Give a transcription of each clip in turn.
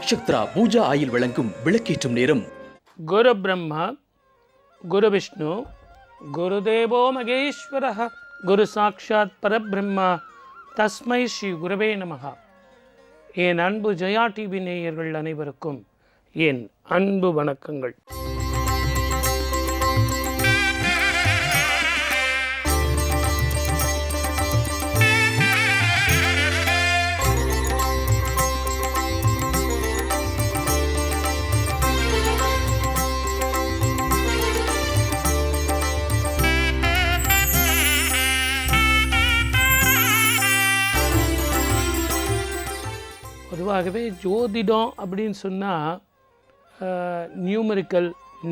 Nakshatra Pooja oil வழங்கும் விளக்கேற்றும் நேரம். குரு பிரம்மா குரு விஷ்ணு குருதேவோ மகேஸ்வரः குரு சாட்சாத் பரபிரம்மா தஸ்மை ஸ்ரீ குருவே நமஹ. என் அன்பு ஜெயா டிவி நேயர்கள் அனைவருக்கும் என் அன்பு வணக்கங்கள். பொதுவாகவே ஜோதிடம் அப்படின்னு சொன்னால் நியூமரிக்கல்,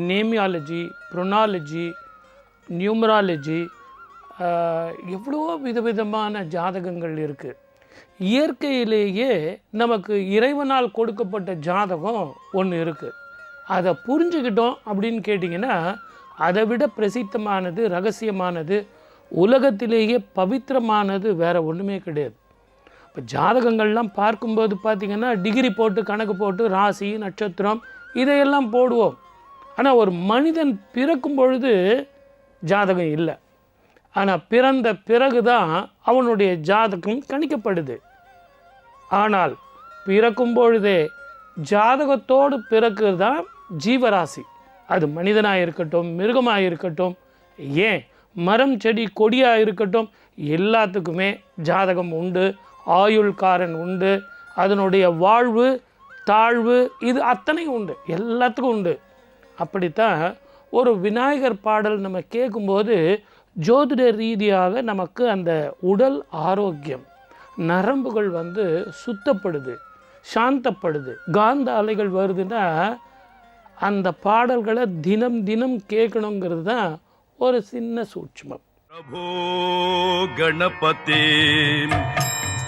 நேமியாலஜி, ப்ரொனாலஜி, நியூமராலஜி, எவ்வளோ விதவிதமான ஜாதகங்கள் இருக்குது. இயற்கையிலேயே நமக்கு இறைவனால் கொடுக்கப்பட்ட ஜாதகம் ஒன்று இருக்குது. அதை புரிஞ்சுக்கிட்டோம் அப்படின்னு கேட்டிங்கன்னா அதை விட பிரசித்தமானது, ரகசியமானது, உலகத்திலேயே பவித்திரமானது வேறு ஒன்றுமே கிடையாது. இப்போ ஜாதகங்கள்லாம் பார்க்கும்போது பார்த்திங்கன்னா டிகிரி போட்டு கணக்கு போட்டு ராசி நட்சத்திரம் இதையெல்லாம் போடுவோம். ஆனால் ஒரு மனிதன் பிறக்கும் பொழுது ஜாதகம் இல்லை. ஆனால் பிறந்த பிறகு தான் அவனுடைய ஜாதகம் கணிக்கப்படுது. ஆனால் பிறக்கும் பொழுதே ஜாதகத்தோடு பிறக்கிறது தான் ஜீவராசி. அது மனிதனாக இருக்கட்டும், மிருகமாக இருக்கட்டும், ஏன் மரம் செடி கொடியாக இருக்கட்டும், எல்லாத்துக்குமே ஜாதகம் உண்டு, ஆயுள்காரன் உண்டு, அதனுடைய வாழ்வு தாழ்வு இது அத்தனையும் உண்டு, எல்லாத்துக்கும் உண்டு. அப்படித்தான் ஒரு விநாயகர் பாடல் நம்ம கேட்கும்போது ஜோதிட ரீதியாக நமக்கு அந்த உடல் ஆரோக்கியம், நரம்புகள் சுத்தப்படுது, சாந்தப்படுது. காந்த அலைகள் வருதுன்னா அந்த பாடல்களை தினம் தினம் கேட்கணுங்கிறது தான் ஒரு சின்ன சூட்சுமம். பிரபோ கணபதி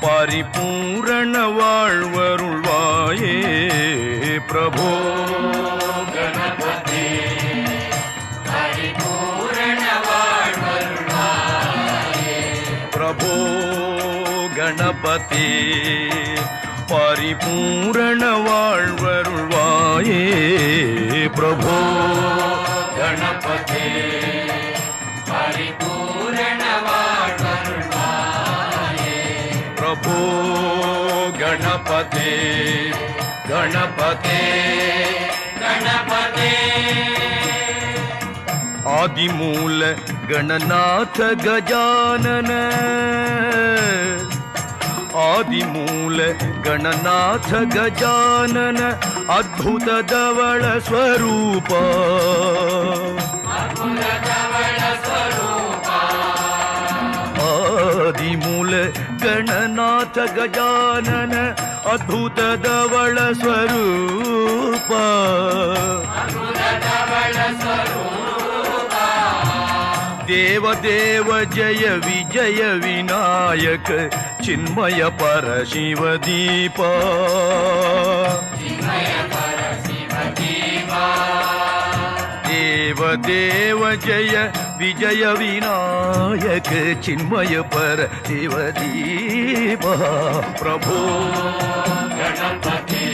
பரிபூரண வாழ்வருள்வாயே. பிரபோ கணபதி பரிபூரண வாழ்வருள்வாயே. பிரபோ கணபதி பரிபூரண வாழ்வருள்வாயே. பிரபோ கணபதி பரிபூரண வாழ்வருள்வாயே. பிரபோ கணபதி கணபதி கணபதி. ஆதிமூல கணநாத கஜானன ஆதிமூல ಗಣನಾಥ ಗಜಾನನ ಅದ್ಭುತ ಧವಳ ಸ್ವರೂಪ. ಆದಿಮೂಲ ಗಣನಾಥ ಗಜಾನನ ಅದ್ಭುತ ಧವಳ ಸ್ವರೂಪ. ದೇವ ದೇವ ಜಯ ವಿಜಯ ವಿನಾಯಕ ಚಿನ್ಮಯ ಪರ ಶಿವ ದೀಪ. ದೇವ ದೇವ ಜಯ ವಿಜಯ ವಿನಾಯಕ ಚಿನ್ಮಯ ಪರ ಶಿವ ದೀಪ. ಪ್ರಭೋ ಗಣಪತಿ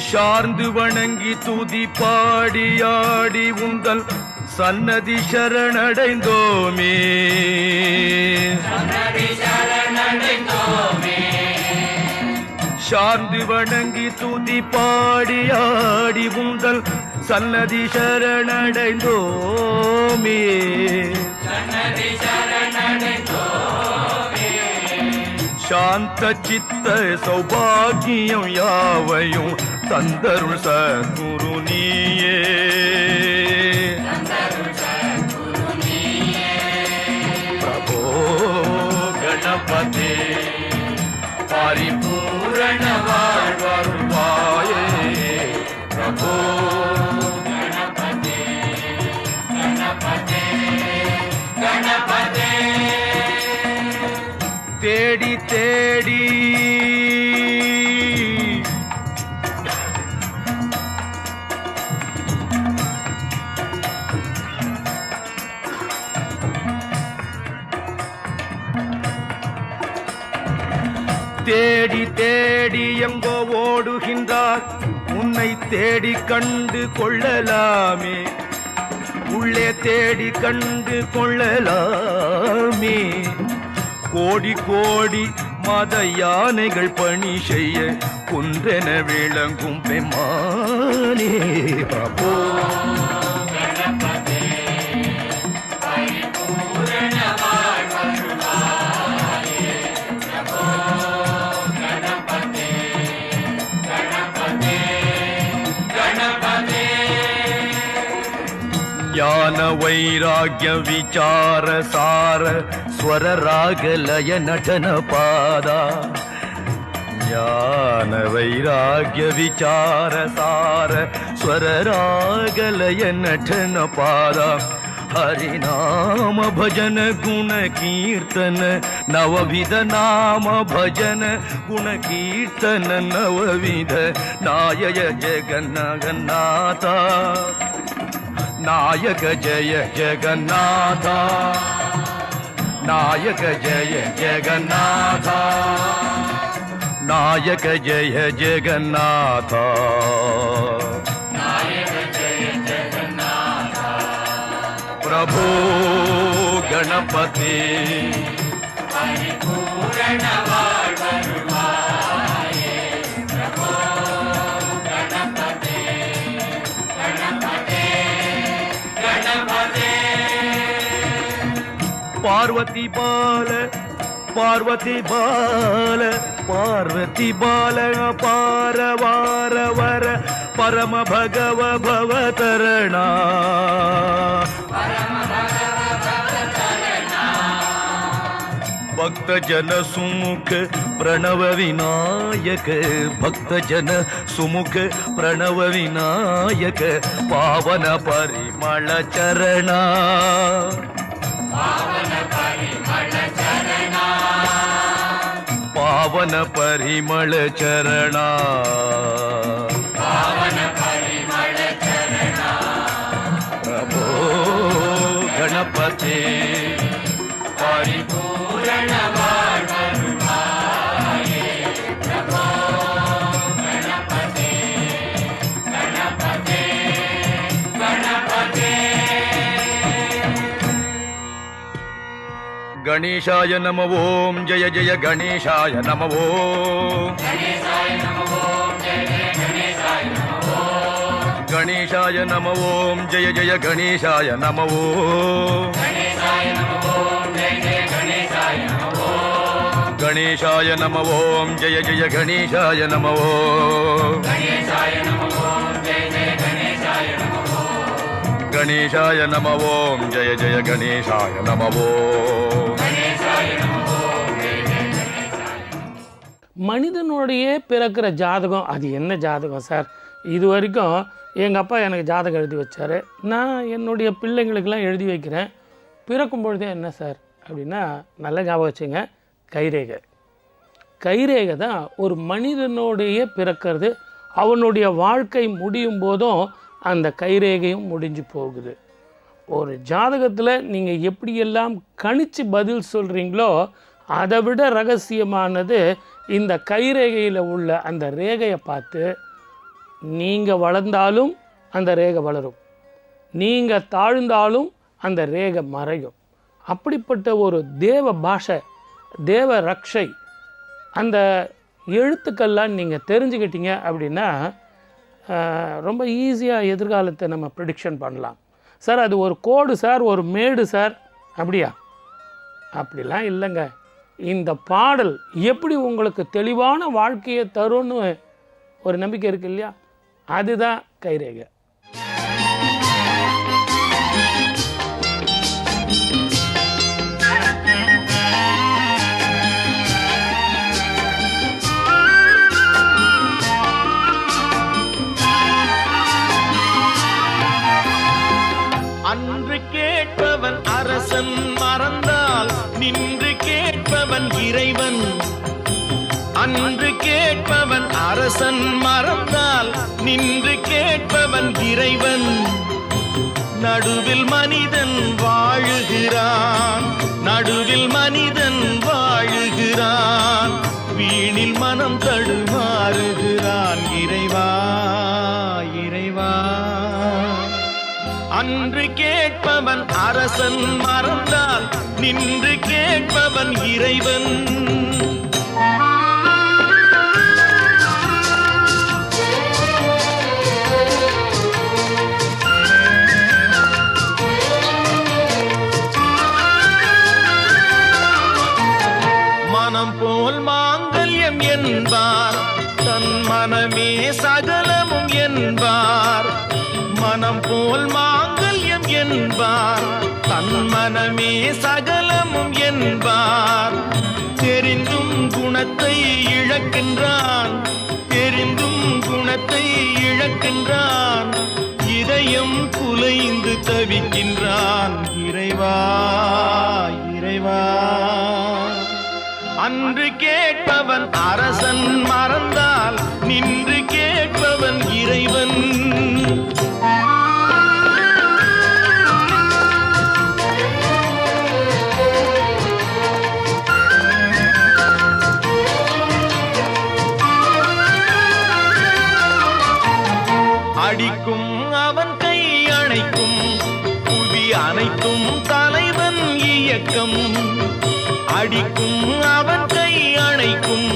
சார்ந்து வணங்கி துதி பாடியாடி உந்தல் சன்னதி சரணடைந்தோமே. சார்ந்து வணங்கி துதி பாடியாடி உந்தல் சன்னதி சரணடைந்தோமே. சாந்த சித்த சௌபாகியம் யாவையும் தந்தருள் சத்குரு நீயே. பிரபோ கணபதி பரிபூரண வாழ்வருள்வாயே. பிரபோ கணபதி கணபதி கணபதி. தேடி தேடி தேடி தேடி எங்கோ ஓடுகின்றார், உன்னை தேடி கண்டு கொள்ளலாமே, உள்ளே தேடி கண்டு கொள்ளலாமே. கோடி கோடி மத யானைகள் பணி செய்ய குன்றென விளங்கும் பெம்மானே பிரபோ. ஞான வைராಗ್ಯ ವಿಚಾರ ಸಾರ ಸ್ವರ ರಾಗ ಲಯ ನಟನ ಪಾದ. ಜ್ಞಾನ ವೈರಾಗ್ಯ ವಿಚಾರ ಸಾರ ಸ್ವರ ರಾಗ ಲಯ ನಟನ ಪಾದ. ಹರಿನಾಮ ಭಜನ ಗುಣ ಕೀರ್ತನ ನವವಿಧ ನಾಮ ಭಜನ ಗುಣ ಕೀರ್ತನ ನವವಿಧ ನಾಯಕ ಜಗನ್ನಾಥ ನಾಯಕ ಜಯ ಜಗನ್ನಾಥ ನಾಯಕ ಜಯ ಜಗನ್ನಾಥ ನಾಯಕ ಜಯ ಜಗನ್ನಾಥ ಪ್ರಭೋ ಗಣಪತಿ பார்வதி பால பார்வதி பால பார்வதி பால பார வார வர பரம பகவ பவதரண भक्त जन सुमुख प्रणव विनायक भक्त जन सुमुख प्रणव विनायक पावन परिमल चरण पावन परिमल चरण पावन परिमल चरण प्रभो गणपति परिपूर्ण गणेशाय नमः ओम जय जय गणेशाय नमः ओम गणेशाय नमः ओम जय जय गणेशाय नमः ओम गणेशाय नमः ओम जय जय गणेशाय नमः ओम गणेशाय नमः ओम जय जय गणेशाय नमः ओम गणेशाय नमः ओम जय जय गणेशाय नमः ओम गणेशाय नमः ओम जय जय गणेशाय नमः ओम गणेशाय नमः ओम जय जय गणेशाय नमः ओम மனிதனுடைய பிறக்கிற ஜாதகம் அது என்ன ஜாதகம் சார்? இது வரைக்கும் எங்கள் அப்பா எனக்கு ஜாதகம் எழுதி வச்சார், நான் என்னுடைய பிள்ளைங்களுக்கெல்லாம் எழுதி வைக்கிறேன். பிறக்கும் பொழுதே என்ன சார் அப்படின்னா, நல்ல ஞாபகம் வச்சுங்க, கைரேகை. கைரேகை தான் ஒரு மனிதனுடைய பிறக்கிறது. அவனுடைய வாழ்க்கை முடியும் போதும் அந்த கைரேகையும் முடிஞ்சு போகுது. ஒரு ஜாதகத்தில் நீங்கள் எப்படியெல்லாம் கணிச்சு பதில் சொல்கிறீங்களோ அதை விட ரகசியமானது இந்த கைரேகையில் உள்ள அந்த ரேகையை பார்த்து நீங்கள் வளர்ந்தாலும் அந்த ரேகை வளரும், நீங்கள் தாழ்ந்தாலும் அந்த ரேகை மறையும். அப்படிப்பட்ட ஒரு தேவ பாஷை, தேவ ரக்ஷை, அந்த எழுத்துக்கள்லாம் நீங்கள் தெரிஞ்சுக்கிட்டீங்க அப்படின்னா ரொம்ப ஈஸியாக எதிர்காலத்தை நம்ம ப்ரிடிக்ஷன் பண்ணலாம். சார் அது ஒரு கோடு சார், ஒரு மேடு சார், அப்படியா? அப்படிலாம் இல்லைங்க. இந்த பாடல் எப்படி உங்களுக்கு தெளிவான வாழ்க்கையை தரும்னு ஒரு நம்பிக்கை இருக்குது இல்லையா, அதுதான் கைரேகை. அன்று கேட்பவன் அரசன் மறந்தால் நின்று கேட்பவன் இறைவன். அன்று கேட்பவன் அரசன் மறந்தால் நின்று கேட்பவன் இறைவன். நடுவில் மனிதன் வாழுகிறான், நடுவில் மனிதன் வாழுகிறான். வீணில் அன்று கேட்பவன் அரசன் மறந்தால் நின்று கேட்பவன் இறைவன். மனம் போல் மாங்கல்யம் என்பார், தன் மனமே சகலமும் என்பார். மனம் போல் மாங்கல்யம் என்பார், தன் மனமே சகலமும் என்பார். தெரிந்தும் குணத்தை இழக்கின்றான், தெரிந்தும் குணத்தை இழக்கின்றான். இதயம் குலைந்து தவிக்கின்றான். இறைவா இறைவா, அன்று கேட்பவன் அரசன் மறந்தால் நின்று கேட்பவன் இறைவன். அடிக்கும் அவன் கை அணைக்கும், புவி அனைத்தும் தலைவன் இயக்கம். அடிக்கும் அவன் கை அணைக்கும்,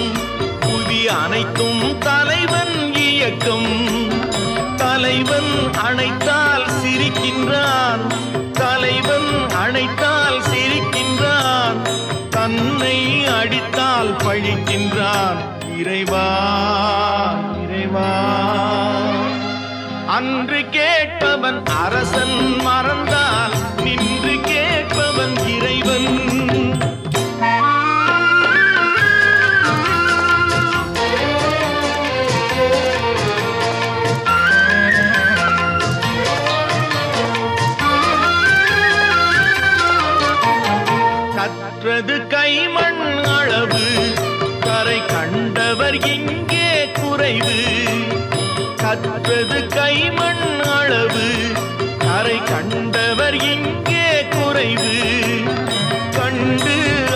புவி அனைத்தும் தலைவன் இயக்கம். தலைவன் அணைத்தால் சிரிக்கின்றான், தலைவன் அணைத்தால் சிரிக்கின்றான். தன்னை அடித்தால் பழிக்கின்றான். இறைவா இறைவா, அன்று கேட்பவன் அரசன் மறந்தால் நின்று கேட்பவன் இறைவன். கற்றது கைமண் அளவு, கரை கண்டவர் இங்கே குறைவு. கற்றது கைமண் அளவு, கரை கண்டவர் இங்கே குறைவு. கண்டு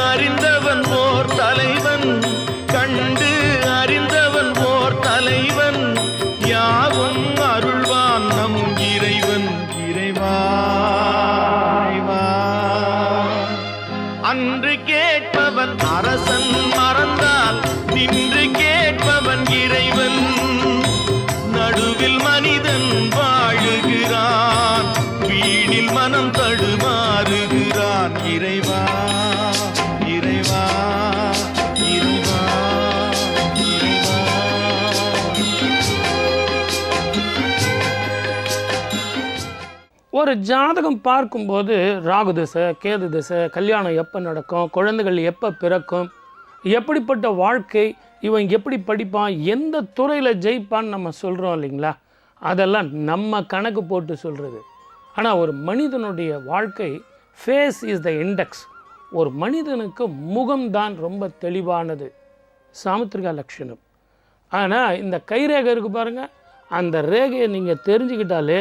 அறிந்தவன் ஓர் தலைவன், கண்டு அறிந்தவன் ஓர் தலைவன். யாவும் அருள்வான் நம் இறைவன். இறைவா இறைவா, அன்று கேட்பவன் அரசன் மறந்தால் நின்று கேட்பவன் இறைவன். நடுவில் மனிதன் வாழுகிறான், வீணில் மனம் தடுமாறுகிறான். இறைவா இறைவா இறைவா இறைவா. ஒரு ஜாதகம் பார்க்கும்போது ராகு திசை, கேது திசை, கல்யாணம் எப்போ நடக்கும், குழந்தைகள் எப்போ பிறக்கும், எப்படிப்பட்ட வாழ்க்கை, இவன் எப்படி படிப்பான், எந்த துறையில் ஜெயிப்பான்னு நம்ம சொல்கிறோம் இல்லைங்களா, அதெல்லாம் நம்ம கணக்கு போட்டு சொல்கிறது. ஆனால் ஒரு மனிதனுடைய வாழ்க்கை ஃபேஸ் இஸ் த இண்டெக்ஸ். ஒரு மனிதனுக்கு முகம்தான் ரொம்ப தெளிவானது, சாமுத்திரிகா லட்சணம். ஆனால் இந்த கைரேகை இருக்குது பாருங்கள், அந்த ரேகையை நீங்கள் தெரிஞ்சுக்கிட்டாலே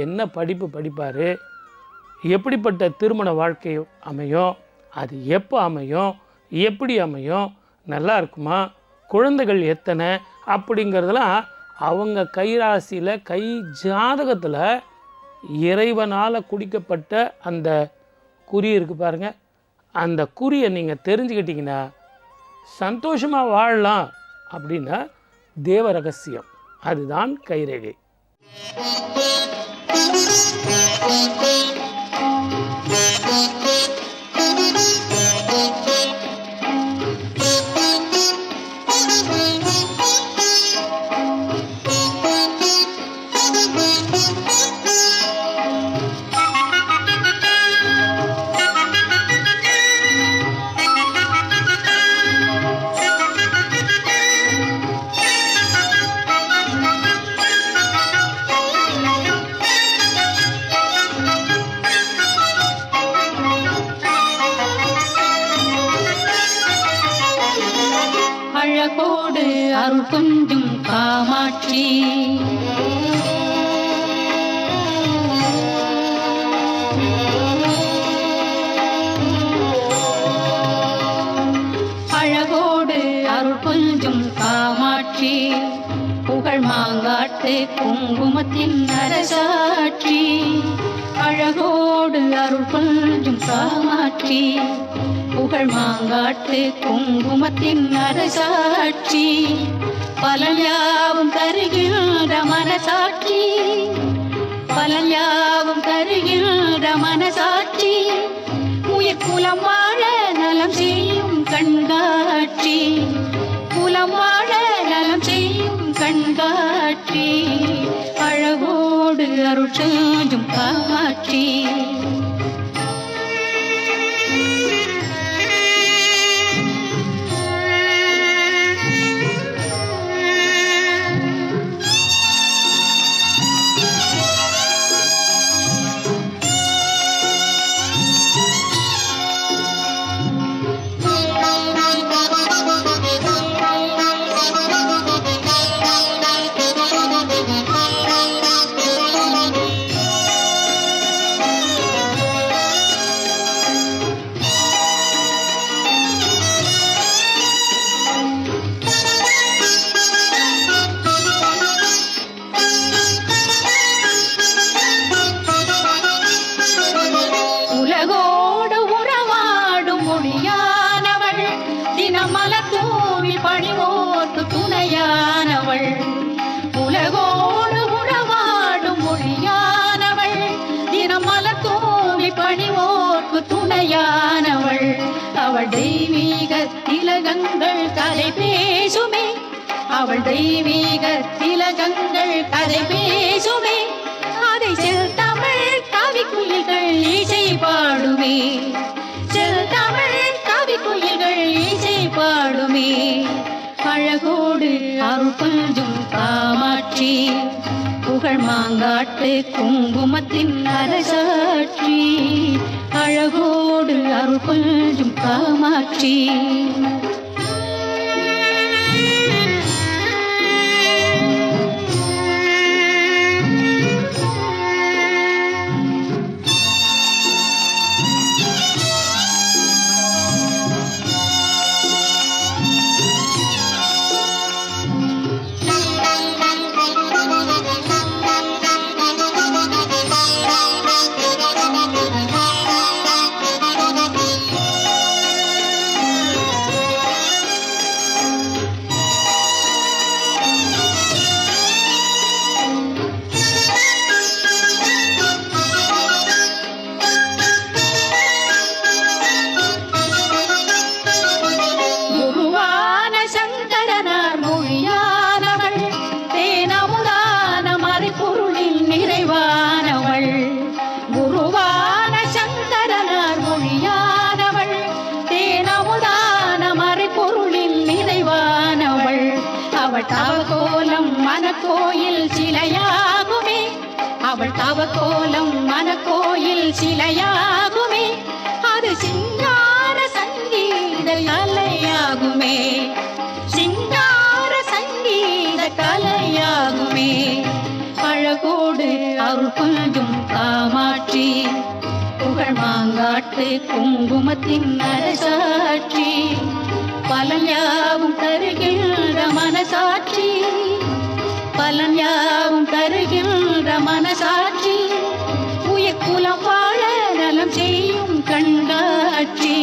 என்ன படிப்பு படிப்பார், எப்படிப்பட்ட திருமண வாழ்க்கை அமையும், அது எப்போ அமையும், எப்படி அமையும், நல்லா இருக்குமா, குழந்தைகள் எத்தனை அப்படிங்கிறதெல்லாம் அவங்க கைராசியில் கை ஜாதகத்தில் இறைவனால் குடிக்கப்பட்ட அந்த குறி இருக்குது பாருங்கள், அந்த குறியை நீங்கள் தெரிஞ்சுக்கிட்டிங்கன்னா சந்தோஷமாக வாழலாம். அப்படின்னா தேவ ரகசியம், அதுதான் கைரேகை. அழகோடு அருள் கொஞ்சும் காமாட்சி, அழகோடு அருள் கொஞ்சும் காமாட்சி, புகழ் மாங்காட்டு குங்குமத்தின் அரசாட்சி. அழகோடு அருள் கொஞ்சும் காமாட்சி புகழ் மாங்காட்டு குங்குமத்தின் அரசாட்சி பலன் யாவும் தருகின்ற மனசாட்சி பலன் யாவும் தருகின்ற மனசாட்சி உயிர் குலம் வாழ நலம் செய்யும் கண்காட்சி குலம் வாழ நலம் செய்யும் கண்காட்சி அழகோடு அருள் கொஞ்சும் காமாட்சி உலகோடு உறவாடும் மொழியானவள் தினமலர் தூவி பணிவோர்க்கு துணையானவள் உலகோடு உறவாடும் மொழியானவள் தினமலர் தூவி பணிவோர்க்கு துணையானவள் அவள் தெய்வீக திலகங்கள் கதை பேசுமே அவள் தெய்வீக திலகங்கள் கதை பேசுமே அதை செல்தமிழ் கவிக்குயில்கள் இசை பாடுமே செல்தமிழ் கவிக்குயில்கள் இசை பாடுமே அழகோடு அருள் கொஞ்சும் காமாட்சி புகழ் மாங்காட்டு குங்குமத்தின் அரசாட்சி அழகோடு அருள் கொஞ்சும் காமாட்சி தவக்கோலம் மனக்கோயில் சிலையாகுமே அவள் தவக்கோலம் மனக்கோயில் சிலையாகுமே அது சிங்கார சங்கீத கலையாகுமே சிங்கார சங்கீத கலையாகுமே அழகோடு அருள் கொஞ்சும் காமாட்சி புகழ் மாங்காட்டு குங்குமத்தின் அரசாட்சி பலன் யாவும் தருகின்ற மனசாட்சி பலன் யாவும் தருகின்ற மனசாட்சி உயிர் குலம் வாழ நலம் செய்யும் கண்காட்சி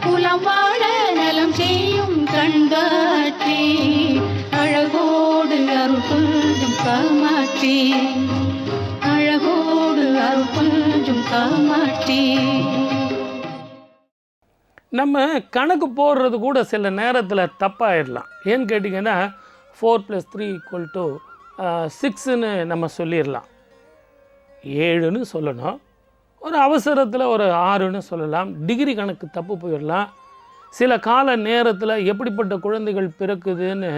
குலம் வாழ நலம் செய்யும் கண்காட்சி அழகோடு அருள் கொஞ்சும் காமாட்சி அழகோடு அருள் கொஞ்சும் காமாட்சி நம்ம கணக்கு போடுறது கூட சில நேரத்தில் தப்பாயிடலாம். ஏன்னு கேட்டிங்கன்னா 4 + 3 = 6ன்னு நம்ம சொல்லிடலாம். 7ன்னு சொல்லணும். ஒரு அவசரத்தில் ஒரு 6ன்னு சொல்லலாம். டிகிரி கணக்கு தப்பு போயிடலாம். சில கால நேரத்தில் எப்படிப்பட்ட குழந்தைகள் பிறக்குதுன்னு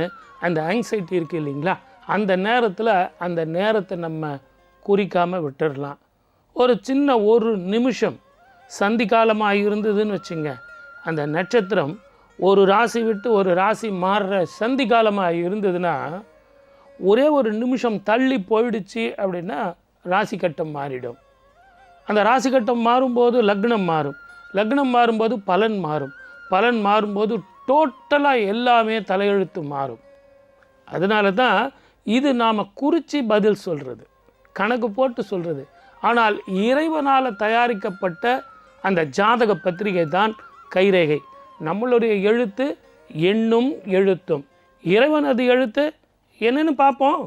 அந்த ஆங்ஸைட்டி இருக்குது இல்லைங்களா, அந்த நேரத்தில் அந்த நேரத்தை நம்ம குறிக்காமல் விட்டுடலாம். ஒரு சின்ன ஒரு நிமிஷம் சந்தி காலமாக இருந்ததுன்னு வச்சுங்க, அந்த நட்சத்திரம் ஒரு ராசி விட்டு ஒரு ராசி மாறுற சந்தி காலமாக இருந்ததுன்னா ஒரே ஒரு நிமிஷம் தள்ளி போயிடுச்சு அப்படின்னா ராசி கட்டம் மாறிடும். அந்த ராசி கட்டம் மாறும்போது லக்னம் மாறும், லக்னம் மாறும்போது பலன் மாறும், பலன் மாறும்போது டோட்டலாக எல்லாமே தலையெழுத்து மாறும். அதனால தான் இது நாம் குறித்து பதில் சொல்கிறது, கணக்கு போட்டு சொல்கிறது. ஆனால் இறைவனால் தயாரிக்கப்பட்ட அந்த ஜாதக பத்திரிகை தான் கைரேகை. நம்மளுடைய எழுத்து எண்ணும் எழுத்தும், இறைவனது எழுத்து என்னன்னு பார்ப்போம்.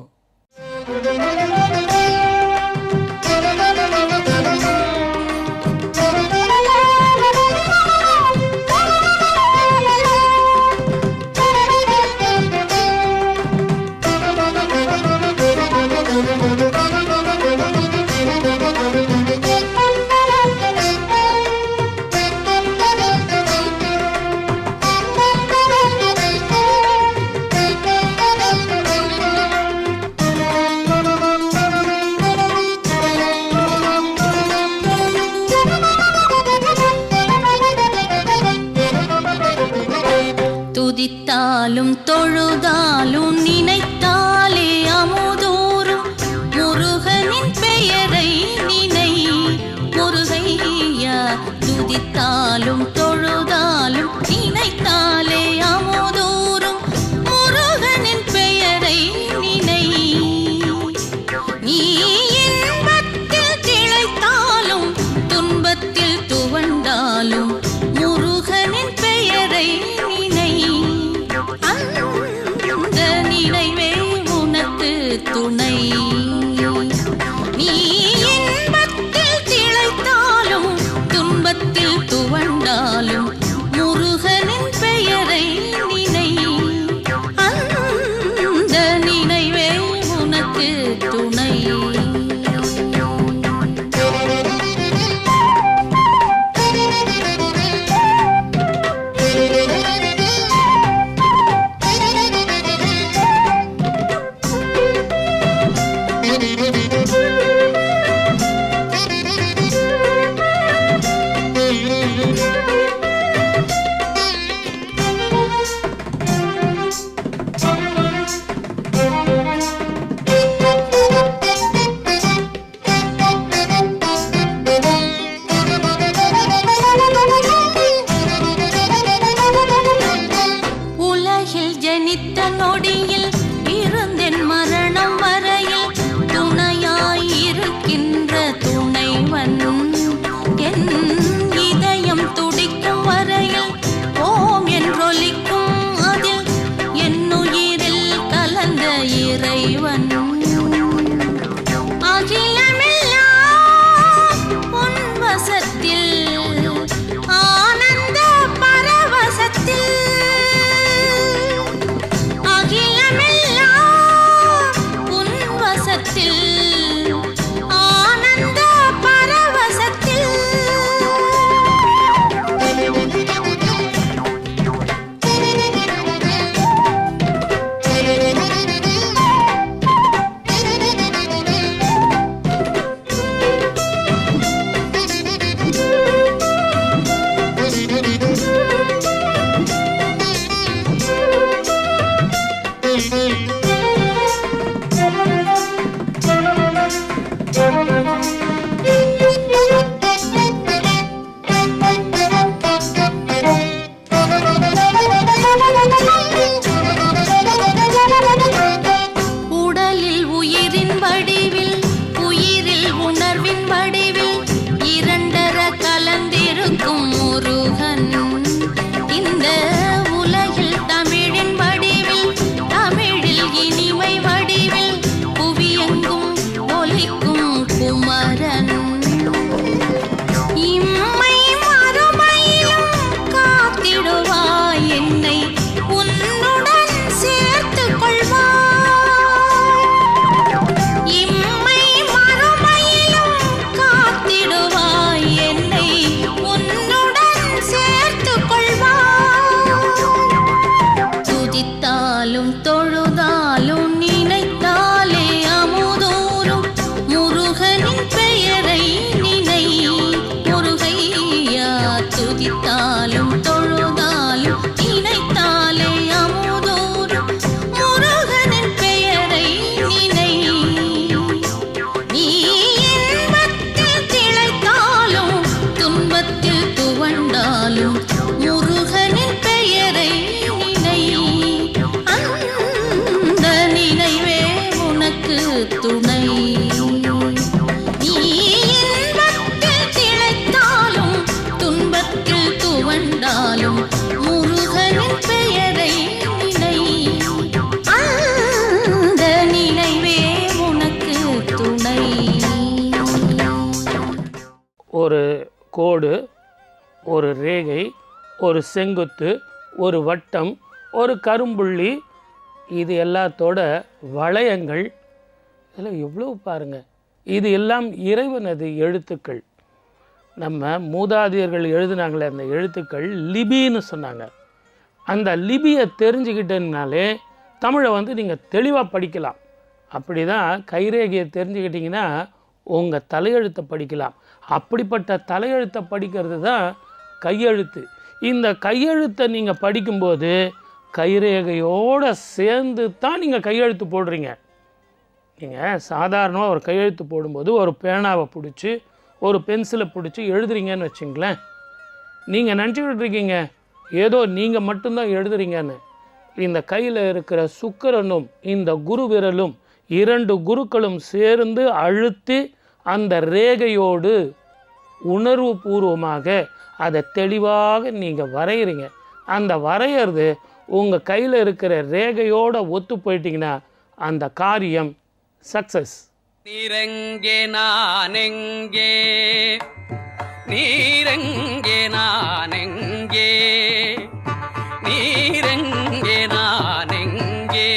துதித்தாலும் தொழுதாலும் நினைத்தாலே அமுதூரும் முருகனின் பெயரை நினை முருகையா. துதித்தாலும் தொழுதாலும் நினைத்தாலே அமுதூரும் முருகனின் பெயரை நினை. நீ இன்பத்தில் திளைத்தாலும் துன்பத்தில் துவண்டாலும் முருகனின் பெயரை நினை. அந்த நினைவே கோடு, ஒரு ரேகை, ஒரு செங்குத்து, ஒரு வட்டம், ஒரு கரும்புள்ளி, இது எல்லாத்தோட வளையங்கள், இதெல்லாம் எவ்வளோ பாருங்கள். இது எல்லாம் இறைவனது எழுத்துக்கள். நம்ம மூதாதையர்கள் எழுதுனாங்களே அந்த எழுத்துக்கள் லிபின்னு சொன்னாங்க. அந்த லிபியை தெரிஞ்சுக்கிட்டதுனாலே தமிழை நீங்கள் தெளிவாக படிக்கலாம். அப்படி தான் கைரேகையை தெரிஞ்சுக்கிட்டிங்கன்னா உங்கள் தலையெழுத்தை படிக்கலாம். அப்படிப்பட்ட தலையெழுத்தை படிக்கிறது தான் கையெழுத்து. இந்த கையெழுத்தை நீங்கள் படிக்கும்போது கைரேகையோடு சேர்ந்து தான் நீங்கள் கையெழுத்து போடுறீங்க. நீங்கள் சாதாரணமாக ஒரு கையெழுத்து போடும்போது ஒரு பேனாவை பிடிச்சி ஒரு பென்சிலை பிடிச்சி எழுதுறீங்கன்னு வச்சுங்களேன், நீங்கள் நினச்சிக்கிட்டு இருக்கீங்க ஏதோ நீங்கள் மட்டும்தான் எழுதுறீங்கன்னு. இந்த கையில் இருக்கிற சுக்கிரனும் இந்த குரு விரலும் 2 குருக்களும் சேர்ந்து அழுத்தி அந்த ரேகையோடு உணர்வு பூர்வமாக அதை தெளிவாக நீங்கள் வரைகிறீங்க. அந்த வரைகிறது உங்கள் கையில் இருக்கிற ரேகையோடு ஒத்து போயிட்டீங்கன்னா அந்த காரியம் சக்சஸ். நீரெங்கே நானெங்கே, நீரெங்கே நானெங்கே, நீரெங்கே நானெங்கே,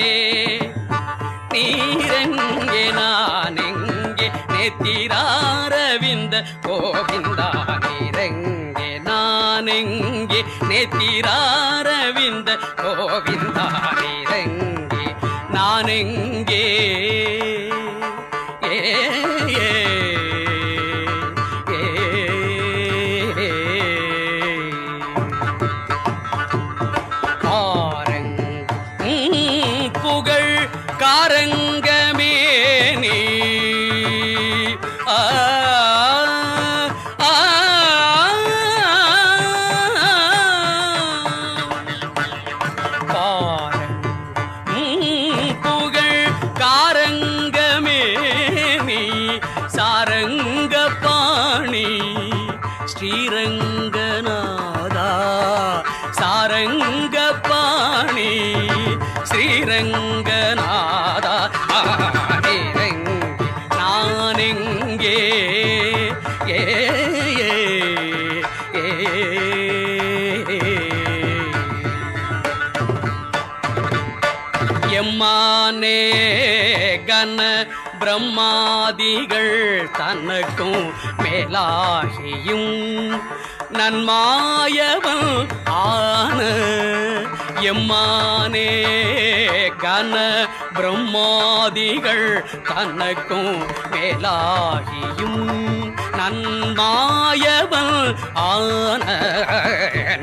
நீரெங்கே நானெங்கே, நேத்திராரவிந்த கோவிந்தா. நீரெங்கே நானெங்கே, நேத்திராரவிந்த கோவிந்தா. நீரெங்கே நானெங்கே. புகழ் காரங்கமே நீ புகழ் காரங்கமே நீ சாரங்க பாணி ஸ்ரீரங்கநாதா. சாரங்க பாணி ஸ்ரீரங்கநாதா. நானெங்கே எம்மானே கன பிரம்மாதிகள் தனக்கும் மேலாகியும் நன்மாயவன் ஆன. எம்மானே கன பிரம்மாதிகள் தனக்கும் மேலாகியும் நன்மாயவன் ஆன.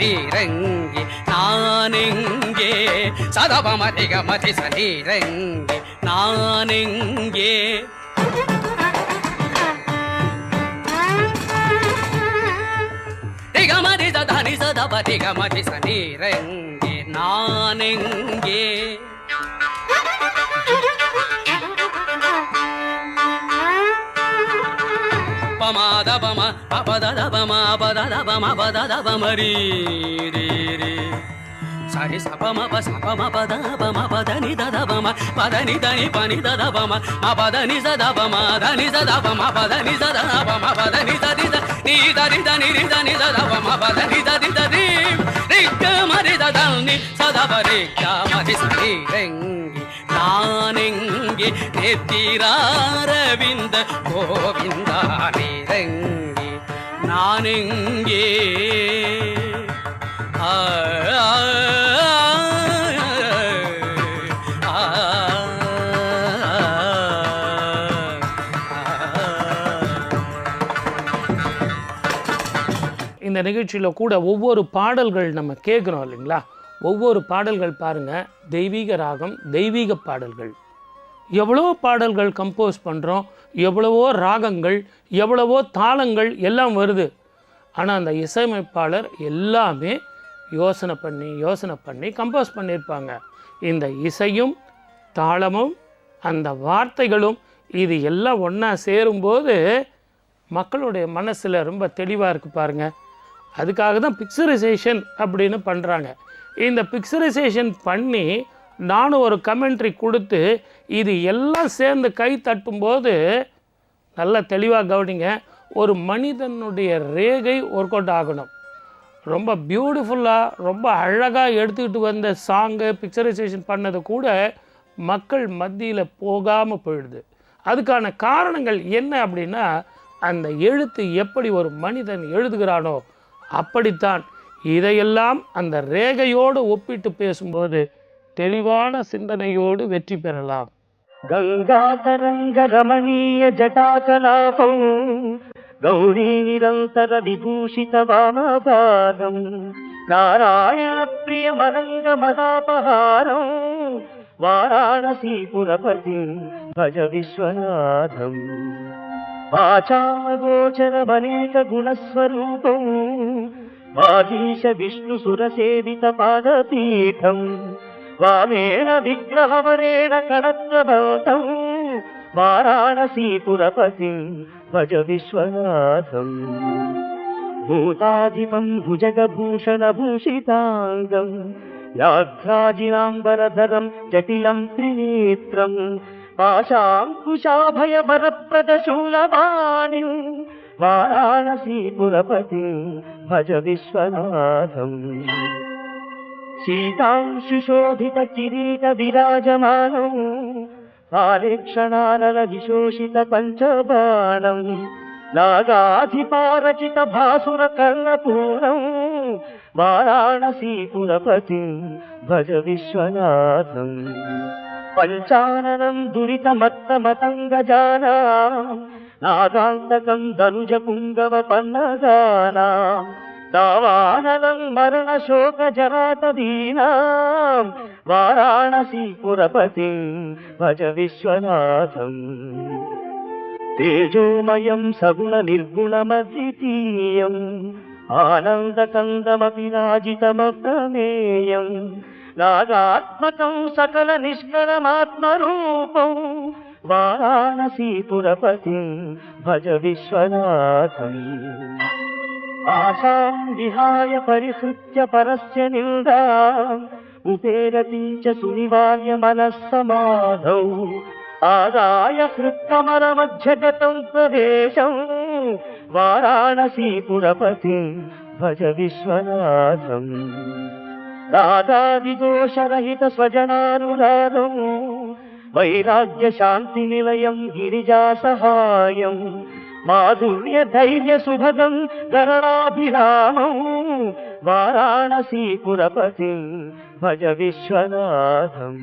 நீரெங்கே நானெங்கே, சதபமதிகமதி சனீரெங்கே நானெங்கே. திகமதி சதனி சதபதிகமதி சனீரெங்கே நானெங்கே. பமாதபம அபததபம அபததபம அபததபமரி ரீ ரீ சரி சபம பசபம பதபம பதனி ததபம பதனி தனி பனி ததபம மபதனி சதபம தனி சதபம பதனி சதபம பதனி சதி நீ தரி தனி தனி சதபம பதனி ததி ததி ரிக்க மரி ததனி சதபரி கமதி சரீரெங்கி நானெங்கே. நேத்திராரவிந்த கோவிந்தா. நீரெங்கே நானெங்கே. இந்த நிகழ்ச்சியில் கூட ஒவ்வொரு பாடல்கள் நம்ம கேட்குறோம் இல்லைங்களா, ஒவ்வொரு பாடல்கள் பாருங்கள் தெய்வீக ராகம், தெய்வீக பாடல்கள். எவ்வளோ பாடல்கள் கம்போஸ் பண்ணுறோம், எவ்வளவோ ராகங்கள், எவ்வளவோ தாளங்கள் எல்லாம் வருது. ஆனால் அந்த இசையமைப்பாளர் எல்லாமே யோசனை பண்ணி கம்போஸ் பண்ணியிருப்பாங்க. இந்த இசையும் தாளமும் அந்த வார்த்தைகளும் இது எல்லாம் ஒன்றா சேரும்போது மக்களுடைய மனசில் ரொம்ப தெளிவாக இருக்குது பாருங்கள். அதுக்காக தான் பிக்சரைசேஷன் அப்படின்னு பண்ணுறாங்க. இந்த பிக்சரைசேஷன் பண்ணி நானும் ஒரு கமெண்ட்ரி கொடுத்து இது எல்லாம் சேர்ந்து கை தட்டும்போது நல்லா தெளிவாக கவனிங்க. ஒரு மனிதனுடைய ரேகை ஒர்க் அவுட் ஆகணும். ரொம்ப பியூட்டிஃபுல்லாக ரொம்ப அழகாக எடுத்துக்கிட்டு வந்த சாங்கு பிக்சரைசேஷன் பண்ணது கூட மக்கள் மத்தியில் போகாமல் போயிடுது. அதுக்கான காரணங்கள் என்ன அப்படின்னா, அந்த எழுத்து எப்படி ஒரு மனிதன் எழுதுகிறானோ அப்படித்தான். இதையெல்லாம் அந்த ரேகையோடு ஒப்பிட்டு பேசும்போது தெளிவான சிந்தனையோடு வெற்றி பெறலாம். గంగాతరంగ రమణీయ జటాకలాపం గౌరీ నిరంతర విభూషిత వామపాదం నారాయణ ప్రియ మరంగ మదాపహారం వారాణసీపురపతి భజ విశ్వనాథం వాచామగోచరమనేక గుణస్వరూపం వాగీశ విష్ణు సురసేవిత పాదపీఠం వామేణ విగ్రహవరేణ కణత్రభవతం వారాణసీపురపతి భజ విశ్వనాథం భూతాధిపం భుజగభూషణ భూషితాంగం వ్యాఘ్రాజినాంబరధరం జటిలం త్రినేత్రం పాశాంకుశాభయవరప్రదశూలవాణిం వారాణసీపురపతి భజ విశ్వనాథం శీతాంశుశోభిత కిరీట విరాజమానం పారేక్షణానల విశోషిత పంచబాణం నాగాధిపారచిత భాసుర కర్ణపూరం వారాణసీపురపతి భజ విశ్వనాథం పంచాననం దురితమత్తమతంగజానాం నాగాంతకం ధనుజ పుంగవ పన్నగానాం దావానలం మరణ శోక జరాతదీనాం వారాణసీపురపతి భజ విశ్వనాథం తేజోమయం సగుణ నిర్గుణమద్వితీయం ఆనందకందమపి రాజితమప్రమేయం నాగాత్మకం సకల నిష్కళమాత్మరూపం వారాణసీపురపతి భజ విశ్వనాథం ఆశాం విహాయ పరిహృత్య పరస్య నిందాం ఉపేరతి చ సునివార్య మనస్సమాధౌ ఆదాయ హృత్కమలమధ్యగతం ప్రదేశం వారాణసీపురపతి భజ విశ్వనాథం రాధాదిదోషరహిత స్వజనానురాగం వైరాగ్య శాంతి నిలయం గిరిజా సహాయం మాధుర్య ధైర్య సుభగం గరణాభిరామం వారాణసీపురపతి భజ విశ్వనాథం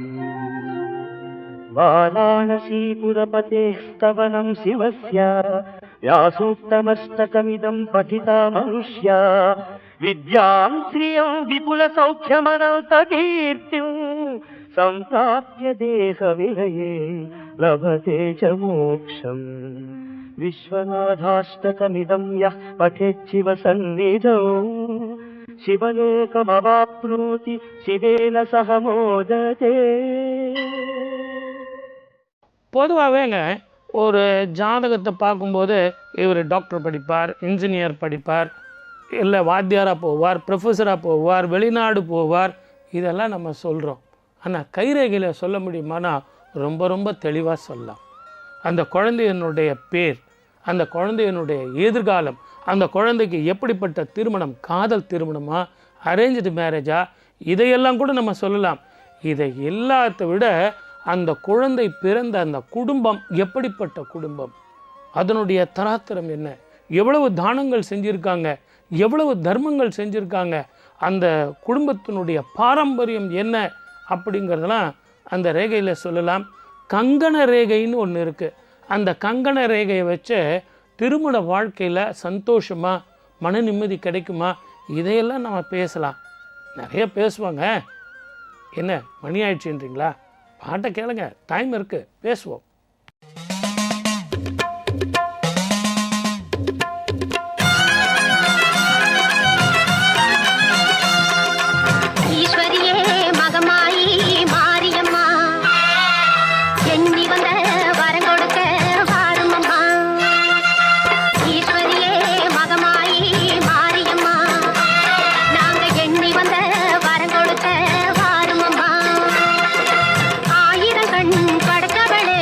వారాణసీపురపతే స్తవనం శివస్య వ్యాసోక్తమస్తకమిదం పఠితా మనుష్య విద్యాం శ్రియం విపుల సౌఖ్యమనంత కీర్తిం సంప్రాప్య దేహ విలయే లభతే చ మోక్షం విశ్వనాథాష్టకమిదం యః పఠేచ్చివ సన్నిధౌ శివలోకమవాప్నోతి శివేన సహ మోదతే. பொதுவாகவேங்க ஒரு ஜாதகத்தை பார்க்கும்போது இவர் டாக்டர் படிப்பார், இன்ஜினியர் படிப்பார், இல்லை வாத்தியாராக போவார், ப்ரொஃபஸராக போவார், வெளிநாடு போவார், இதெல்லாம் நம்ம சொல்கிறோம். ஆனால் கைரேகையில் சொல்ல முடியுமானா ரொம்ப ரொம்ப தெளிவாக சொல்லலாம். அந்த குழந்தையினுடைய பேர், அந்த குழந்தையினுடைய எதிர்காலம், அந்த குழந்தைக்கு எப்படிப்பட்ட திருமணம், காதல் திருமணமா, அரேஞ்சு மேரேஜா, இதையெல்லாம் கூட நம்ம சொல்லலாம். இதை எல்லாத்தை விட அந்த குழந்தை பிறந்த அந்த குடும்பம் எப்படிப்பட்ட குடும்பம், அதனுடைய தராத்திரம் என்ன, எவ்வளவு தானங்கள் செஞ்சுருக்காங்க, எவ்வளவு தர்மங்கள் செஞ்சுருக்காங்க, அந்த குடும்பத்தினுடைய பாரம்பரியம் என்ன அப்படிங்கிறதெல்லாம் அந்த ரேகையில் சொல்லலாம். கங்கண ரேகைன்னு ஒன்று இருக்குது. அந்த கங்கண ரேகையை வச்சு திருமண வாழ்க்கையில் சந்தோஷமாக மன நிம்மதி கிடைக்குமா, இதையெல்லாம் நம்ம பேசலாம். நிறைய பேசுவாங்க. என்ன மணி ஆயிடுச்சுன்றீங்களா? பாட்டை கேளுங்க, டைம் இருக்குது, பேசுவோம். படைத்தவளே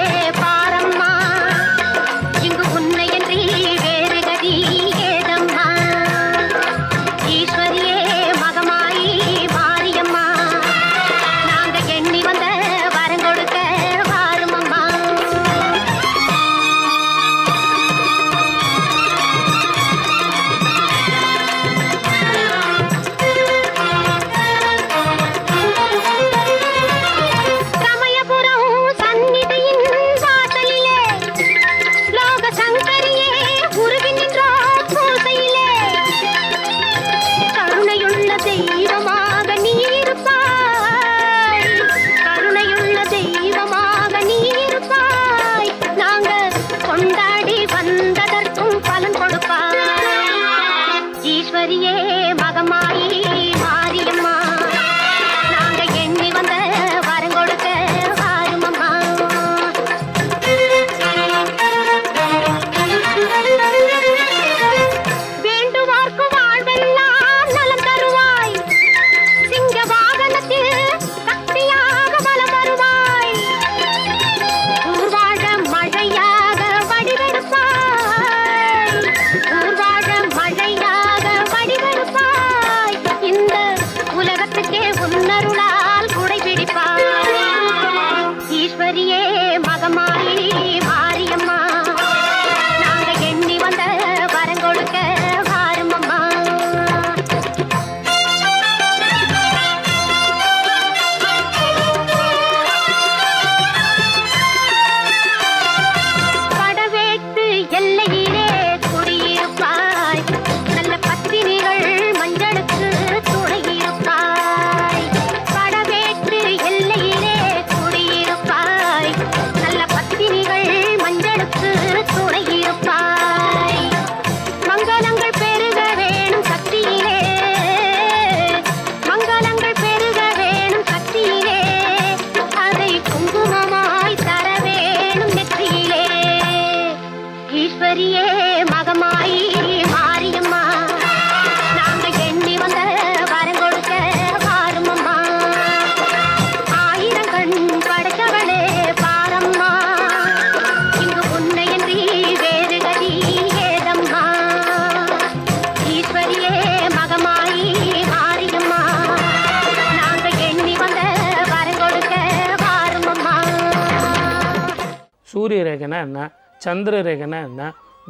சூரிய ரேகைனா என்ன, சந்திர ரேகைனா என்ன,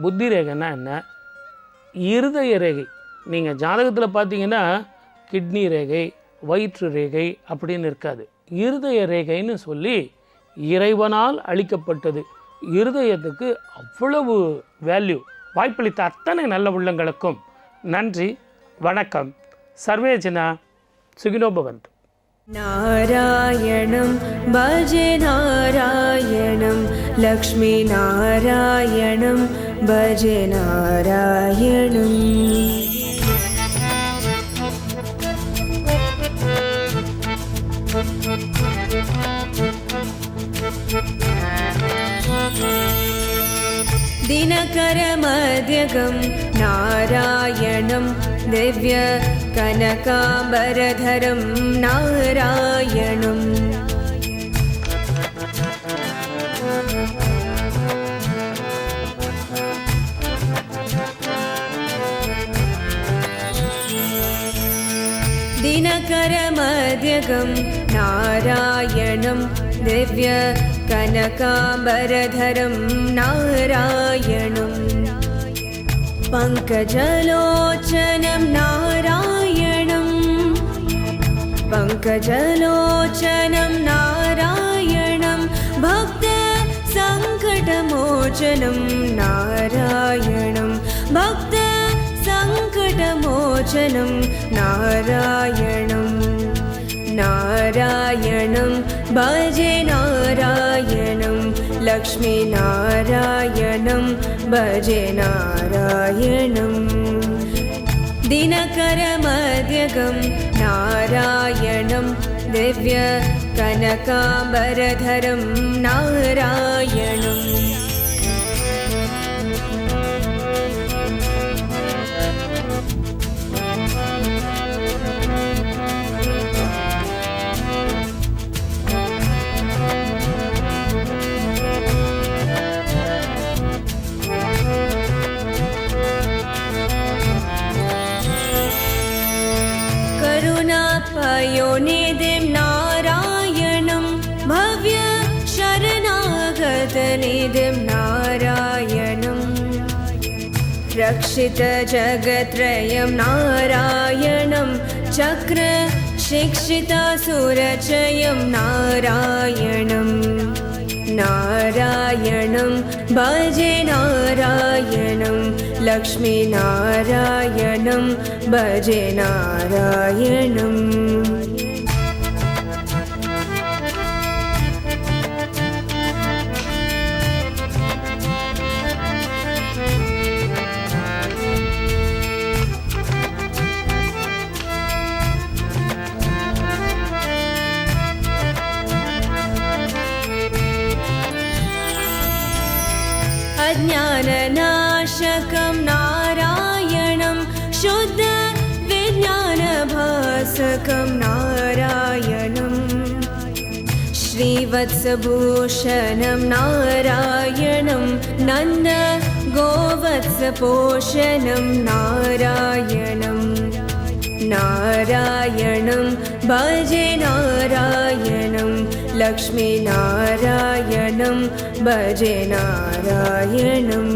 புத்தி ரேகைனா என்ன, இருதய ரேகை. நீங்கள் ஜாதகத்தில் பார்த்தீங்கன்னா கிட்னி ரேகை, வயிற்று ரேகை அப்படின்னு இருக்காது. இருதய ரேகைன்னு சொல்லி இறைவனால் அளிக்கப்பட்டது. இருதயத்துக்கு அவ்வளவு வேல்யூ. வாய்ப்பளித்த அத்தனை நல்ல உள்ளங்களுக்கும் நன்றி, வணக்கம். சர்வே ஜனா சுகினோ பவந்து. नारायणं भजे नारायणं लक्ष्मी नारायणं भजे नारायणम् दिनकरमध्यगं नारायणं दिव्य कनकाम्बरधरं नारायणम् दिनकरमध्यगं नारायणं दिव्य कनकाम्बरधरं नारायणम् पङ्कजलोचनं नारायणं पङ्कजलोचनं नारायणं भक्तसङ्कटमोचनं नारायणं भक्तसङ्कटमोचनं नारायणं नारायणं भजे नारायणं लक्ष्मी नारायणं भजे नारायणं दिनकरमध्यगं नारायणं दिव्य कनकाम्बरधरं नारायणम् पयोनिधिं नारायणं भव्य शरणागतनिधिं नारायणं रक्षितजगत्रयं नारायणं चक्र शिक्षितासुरचयं नारायणं नारायणं भजे नारायणं लक्ष्मी नारायणं भजे नारायणम् अज्ञाननाशकं नारायणं शुद्ध विज्ञानभासकं नारायणं श्रीवत्सभूषणं नारायणं नन्द गोवत्सपोषणं नारायणं नारायणं भजे नारायणं लक्ष्मी नारायणं भजे नारायणम्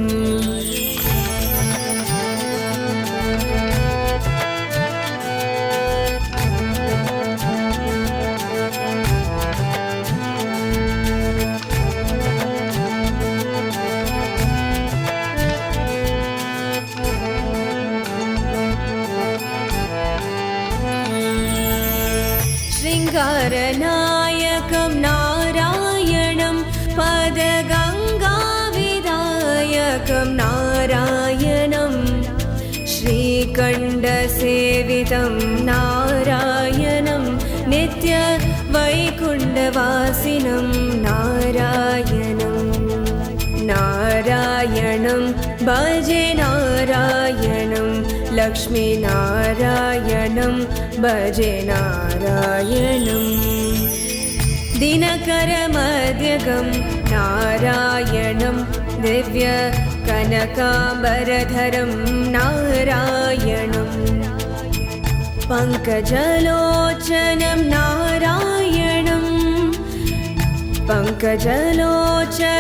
शृङ्गारनायकं नारायणं पदगङ्गाविदायकं नारायणं श्रीकण्ठसेवितं नारायणं नित्यवैकुण्ठवासिनं नारायणं नारायणं भजे नारायणं लक्ष्मी नारायणं भजे नारायणम् दिनकरमध्यगं नारायणं दिव्य कनकाम्बरधरं नारायणं पङ्कजलोचनं नारायणं पङ्कजलोचनं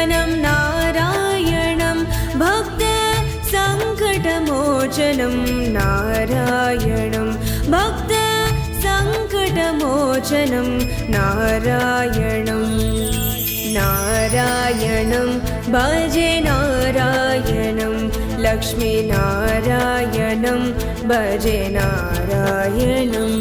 नारायणं भक्त सङ्कटमोचनं नारायणं भक्त सङ्कटमोचनं नारायणं नारायणं भजे नारायणं लक्ष्मीनारायणं भजे नारायणम्